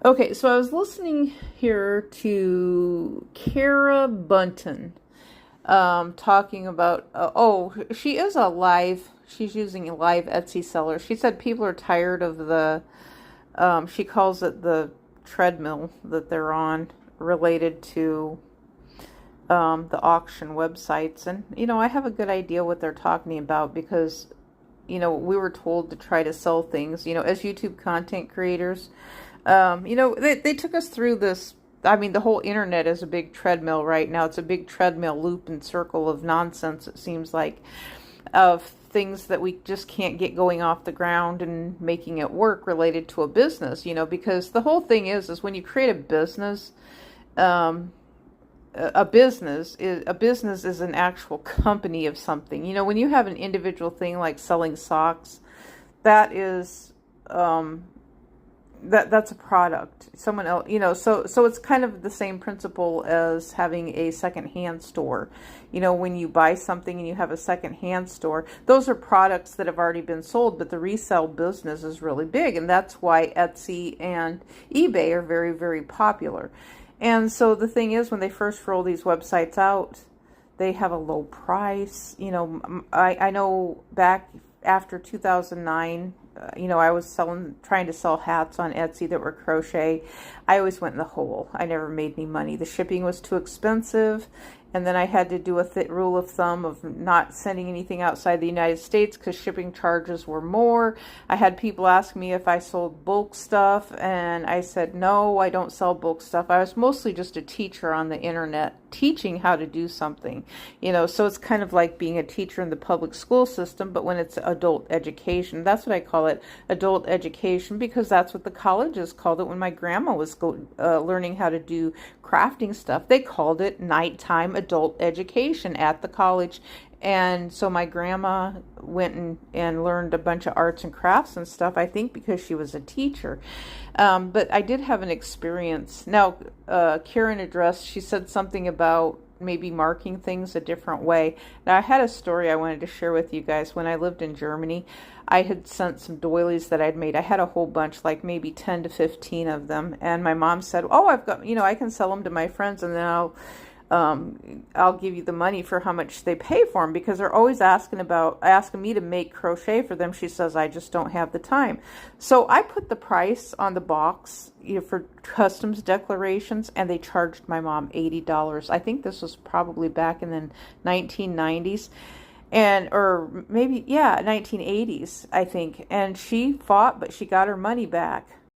Okay, so I was listening here to Kara Bunton talking about, she is she's using a live Etsy seller. She said people are tired of she calls it the treadmill that they're on related to the auction websites. And, I have a good idea what they're talking about because, we were told to try to sell things, as YouTube content creators. They took us through this. I mean, the whole internet is a big treadmill right now. It's a big treadmill loop and circle of nonsense, it seems like, of things that we just can't get going off the ground and making it work related to a business, because the whole thing is when you create a business, a business is an actual company of something. When you have an individual thing like selling socks, that is, that's a product. Someone else, so it's kind of the same principle as having a secondhand store. When you buy something and you have a secondhand store, those are products that have already been sold, but the resale business is really big, and that's why Etsy and eBay are very, very popular. And so the thing is, when they first roll these websites out, they have a low price. I know back after 2009, I was trying to sell hats on Etsy that were crochet. I always went in the hole. I never made any money. The shipping was too expensive. And then I had to do a rule of thumb of not sending anything outside the United States because shipping charges were more. I had people ask me if I sold bulk stuff, and I said, no, I don't sell bulk stuff. I was mostly just a teacher on the internet, teaching how to do something. So it's kind of like being a teacher in the public school system, but when it's adult education. That's what I call it, adult education, because that's what the colleges called it when my grandma was learning how to do crafting stuff. They called it nighttime adult education at the college. And so my grandma went and learned a bunch of arts and crafts and stuff, I think because she was a teacher. But I did have an experience. Now, Karen addressed, she said something about maybe marking things a different way. Now, I had a story I wanted to share with you guys. When I lived in Germany, I had sent some doilies that I'd made. I had a whole bunch, like maybe 10 to 15 of them. And my mom said, oh, I've got, I can sell them to my friends, and then I'll give you the money for how much they pay for them, because they're always asking me to make crochet for them. She says, I just don't have the time. So I put the price on the box, for customs declarations, and they charged my mom $80. I think this was probably back in the 1990s. Or maybe, 1980s, I think. And she fought, but she got her money back.